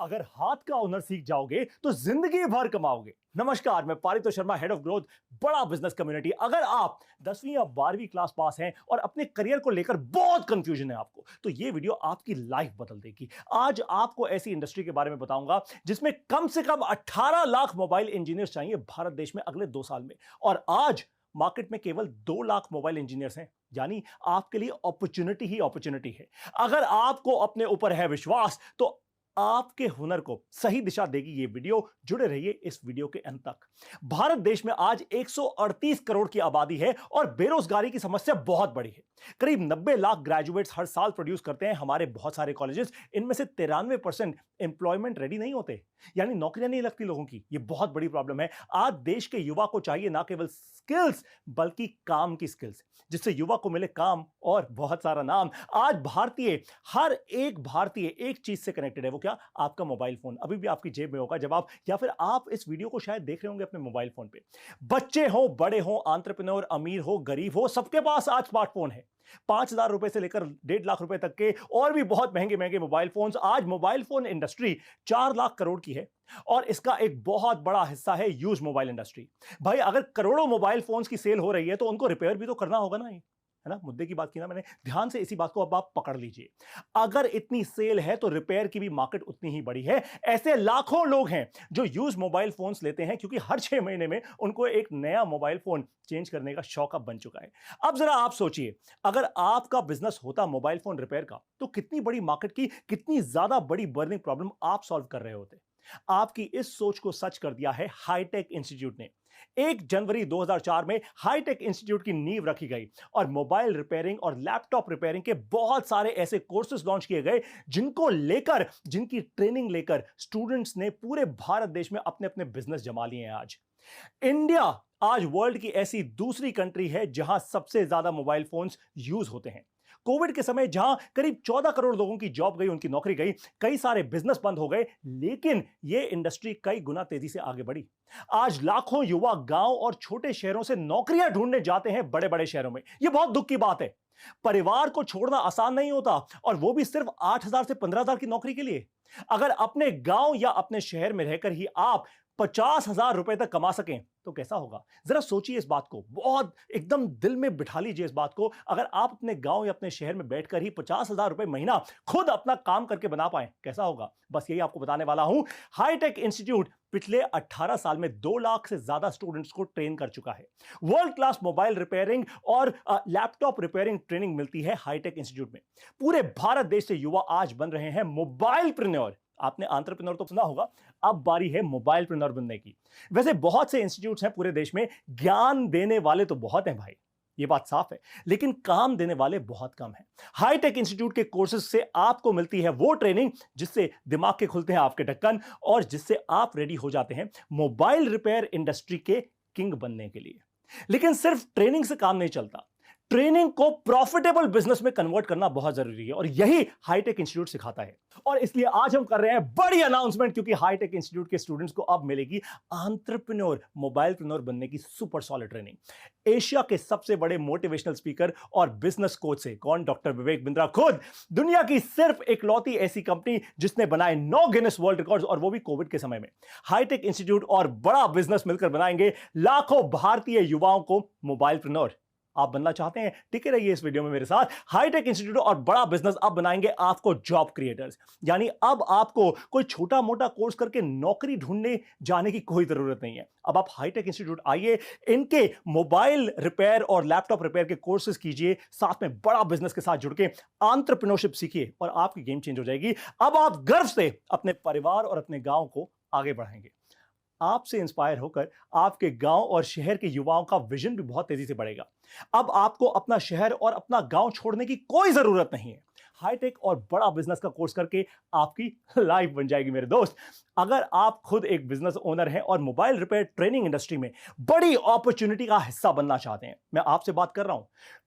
अगर हाथ का हुनर सीख जाओगे तो जिंदगी भर कमाओगे। नमस्कार, मैं पारितो शर्मा, हेड ऑफ ग्रोथ, बड़ा बिजनेस कम्युनिटी। अगर आप 10वीं या 12वीं क्लास पास हैं और अपने करियर को लेकर बहुत कंफ्यूजन है आपको, तो ये वीडियो आपकी लाइफ बदल देगी। आज आपको ऐसी इंडस्ट्री के बारे में बताऊंगा जिसमें कम से कम 18 लाख मोबाइल इंजीनियर्स चाहिए भारत देश में अगले 2 साल में, और आज मार्केट में केवल 2 लाख मोबाइल इंजीनियर्स हैं। यानी आपके लिए अपॉर्चुनिटी ही अपॉर्चुनिटी है। अगर आपको अपने ऊपर है विश्वास तो आपके हुनर को सही दिशा देगी ये वीडियो। जुड़े रहिए इस वीडियो के अंत तक। भारत देश में आज 138 करोड़ की आबादी है और बेरोजगारी की समस्या बहुत बड़ी है। करीब 90 लाख ग्रेजुएट्स हर साल प्रोड्यूस करते हैं हमारे बहुत सारे कॉलेजेस। इनमें से 93% एम्प्लॉयमेंट रेडी नहीं होते, यानी नौकरियां नहीं लगती लोगों की। ये बहुत बड़ी प्रॉब्लम है। आज देश के युवा को चाहिए ना केवल स्किल्स बल्कि काम की स्किल्स, जिससे युवा को मिले काम और बहुत सारा नाम। आज हर एक भारतीय एक चीज से कनेक्टेड है। वो क्या? आपका मोबाइल फोन अभी भी आपकी जेब में होगा जब आप, या फिर आप इस वीडियो को शायद देख रहे होंगे अपने मोबाइल फोन पे। बच्चे हो, बड़े हो, एंटरप्रेन्योर, अमीर हो, गरीब हो, सबके पास आज स्मार्टफोन है। 5,000 रुपए से लेकर 1.5 लाख रुपए तक के और भी बहुत महंगे महंगे मोबाइल फोन्स। आज mobile phone industry 4 lakh crore की है और इसका एक बहुत बड़ा हिस्सा है यूज मोबाइल इंडस्ट्री। भाई, अगर करोड़ों मोबाइल फोन्स की सेल हो रही है तो उनको रिपेयर भी तो करना होगा ना। है ना, मुद्दे की बात की ना मैंने। ध्यान से इसी बात को अब आप पकड़ लीजिए। अगर इतनी सेल है तो रिपेयर की भी मार्केट उतनी ही बड़ी है। ऐसे लाखों लोग हैं जो यूज मोबाइल फोन्स लेते हैं क्योंकि हर 6 महीने में उनको एक नया मोबाइल फोन चेंज करने का शौक अब बन चुका है। अब जरा आप सोचिए, अगर आपका बिजनेस होता मोबाइल फोन रिपेयर का, तो कितनी बड़ी मार्केट की, कितनी ज्यादा बड़ी बर्निंग प्रॉब्लम आप सॉल्व कर रहे होते। आपकी इस सोच को सच कर दिया है हाईटेक इंस्टीट्यूट ने। 1 जनवरी 2004 में हाईटेक इंस्टीट्यूट की नींव रखी गई और मोबाइल रिपेयरिंग और लैपटॉप रिपेयरिंग के बहुत सारे ऐसे कोर्सेज लॉन्च किए गए जिनकी ट्रेनिंग लेकर स्टूडेंट्स ने पूरे भारत देश में अपने अपने बिजनेस जमा लिए हैं। आज इंडिया आज वर्ल्ड की ऐसी दूसरी कंट्री है जहां सबसे ज्यादा मोबाइल फोन्स यूज होते हैं। कोविड के समय जहां करीब 14 करोड़ लोगों की जॉब गई, उनकी नौकरी गई, कई सारे बिजनेस बंद हो गए, लेकिन यह इंडस्ट्री कई गुना तेजी से आगे बढ़ी। आज लाखों युवा गांव और छोटे शहरों से नौकरियां ढूंढने जाते हैं बड़े बड़े शहरों में। यह बहुत दुख की बात है। परिवार को छोड़ना आसान नहीं होता, और वो भी सिर्फ 8,000 से 15,000 की नौकरी के लिए। अगर अपने गांव या अपने शहर में रहकर ही आप 50,000 रुपए तक कमा सकें तो कैसा होगा? जरा सोचिए इस बात को, बहुत एकदम दिल में बिठा लीजिए इस बात को। अगर आप अपने गांव या अपने शहर में बैठकर ही 50,000 रुपए महीना खुद अपना काम करके बना पाए, कैसा होगा? बस यही आपको बताने वाला हूं। हाईटेक इंस्टीट्यूट पिछले 18 साल में 2 लाख से ज्यादा स्टूडेंट्स को ट्रेन कर चुका है। वर्ल्ड क्लास मोबाइल रिपेयरिंग और लैपटॉप रिपेयरिंग ट्रेनिंग मिलती है हाईटेक इंस्टीट्यूट में। पूरे भारत देश से युवा आज बन रहे हैं मोबाइल प्रेन्योर। आपने एंटरप्रेन्योर तो सुना होगा, अब बारी है मोबाइल प्रेन्योर बनने की। वैसे बहुत से इंस्टीट्यूट्स हैं पूरे देश में, ज्ञान देने वाले तो बहुत हैं भाई, ये बात साफ है, लेकिन काम देने वाले बहुत कम हैं। हाईटेक इंस्टीट्यूट के कोर्सेज से आपको मिलती है वो ट्रेनिंग जिससे दिमाग के खुलते हैं आपके ढक्कन और जिससे आप रेडी हो जाते हैं मोबाइल रिपेयर इंडस्ट्री के किंग बनने के लिए। लेकिन सिर्फ ट्रेनिंग से काम नहीं चलता। ट्रेनिंग को प्रॉफिटेबल बिजनेस में कन्वर्ट करना बहुत जरूरी है और यही हाईटेक इंस्टीट्यूट सिखाता है। और इसलिए आज हम कर रहे हैं बड़ी अनाउंसमेंट, क्योंकि हाईटेक इंस्टीट्यूट के स्टूडेंट्स को अब मिलेगी एंटरप्रेन्योर, मोबाइल प्रेन्योर बनने की सुपर सॉलिड ट्रेनिंग। एशिया के सबसे बड़े मोटिवेशनल स्पीकर और बिजनेस कोच से कौन? डॉक्टर विवेक बिंद्रा खुद। दुनिया की सिर्फ इकलौती ऐसी कंपनी जिसने बनाए 9 गिनेस वर्ल्ड रिकॉर्ड्स, और वो भी कोविड के समय में। हाईटेक इंस्टीट्यूट और बड़ा बिजनेस मिलकर बनाएंगे लाखों भारतीय युवाओं को मोबाइल प्रेन्योर। आप बनना चाहते हैं? टिके रहिए इस वीडियो में मेरे साथ। हाईटेक इंस्टीट्यूट और बड़ा बिजनेस अब बनाएंगे आपको जॉब क्रिएटर्स। यानी अब आपको कोई छोटा मोटा कोर्स करके नौकरी ढूंढने जाने की कोई जरूरत नहीं है। अब आप हाईटेक इंस्टीट्यूट आइए, इनके मोबाइल रिपेयर और लैपटॉप रिपेयर के कोर्सेज कीजिए, साथ में बड़ा बिजनेस के साथ जुड़ के एंटरप्रेन्योरशिप सीखिए और आपकी गेम चेंज हो जाएगी। अब आप गर्व से अपने परिवार और अपने गांव को आगे बढ़ाएंगे। आपसे इंस्पायर होकर आपके गांव और शहर के युवाओं का विजन भी बहुत तेजी से बढ़ेगा। अब आपको अपना शहर और अपना गांव छोड़ने की कोई जरूरत नहीं है। हाईटेक और बड़ा बिजनेस का कोर्स करके आपकी लाइफ बन जाएगी मेरे दोस्त। अगर आप खुद एक बिजनेस ओनर हैं और मोबाइल रिपेयर ट्रेनिंग इंडस्ट्री में बड़ी अपॉर्चुनिटी का हिस्सा बनना चाहते हैं, मैं आपसे बात कर रहा हूं।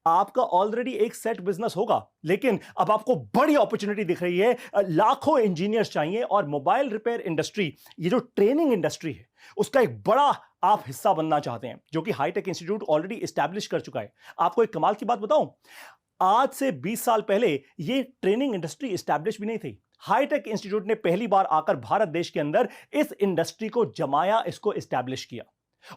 आपका ऑलरेडी एक सेट बिजनेस होगा, लेकिन अब आपको बड़ी अपॉर्चुनिटी दिख रही है। लाखों इंजीनियर्स चाहिए और मोबाइल रिपेयर इंडस्ट्री, ये जो ट्रेनिंग इंडस्ट्री है, उसका एक बड़ा आप हिस्सा बनना चाहते हैं, जो कि हाईटेक इंस्टीट्यूट ऑलरेडी एस्टैब्लिश कर चुका है। आपको एक कमाल की बात बताऊं, आज से 20 साल पहले यह ट्रेनिंग इंडस्ट्री एस्टैब्लिश भी नहीं थी। हाईटेक इंस्टीट्यूट ने पहली बार आकर भारत देश के अंदर इस इंडस्ट्री को जमाया, इसको एस्टैब्लिश किया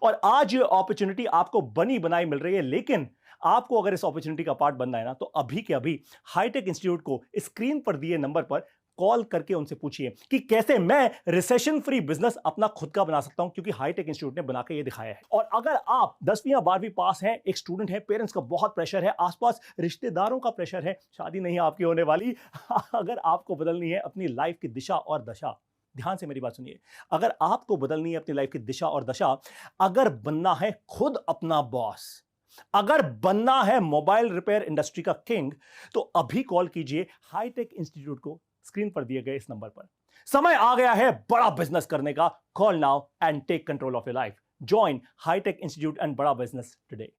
और आज ये अपॉर्चुनिटी आपको बनी बनाई मिल रही है। लेकिन आपको अगर इस अपॉर्चुनिटी का पार्ट बनना है ना, तो अभी के अभी हाईटेक इंस्टीट्यूट को स्क्रीन पर दिए नंबर पर कॉल करके उनसे पूछिए कि कैसे मैं रिसेशन फ्री बिजनेस अपना खुद का बना सकता हूं, क्योंकि हाईटेक इंस्टीट्यूट ने बना के ये दिखाया है। और अगर आप 10वीं या 12वीं पास हैं, एक स्टूडेंट है, पेरेंट्स का बहुत प्रेशर है, आसपास रिश्तेदारों का प्रेशर है, शादी नहीं आपकी होने वाली, अगर आपको बदलनी है अपनी लाइफ की दिशा और दशा, ध्यान से मेरी बात सुनिए, अगर आपको बदलनी है अपनी लाइफ की दिशा और दशा, अगर बनना है खुद अपना बॉस, अगर बनना है मोबाइल रिपेयर इंडस्ट्री का किंग, तो अभी कॉल कीजिए हाईटेक इंस्टीट्यूट को स्क्रीन पर दिए गए इस नंबर पर। समय आ गया है बड़ा बिजनेस करने का। Call now and take control of your life. Join Hitech institute and बड़ा बिजनेस टुडे।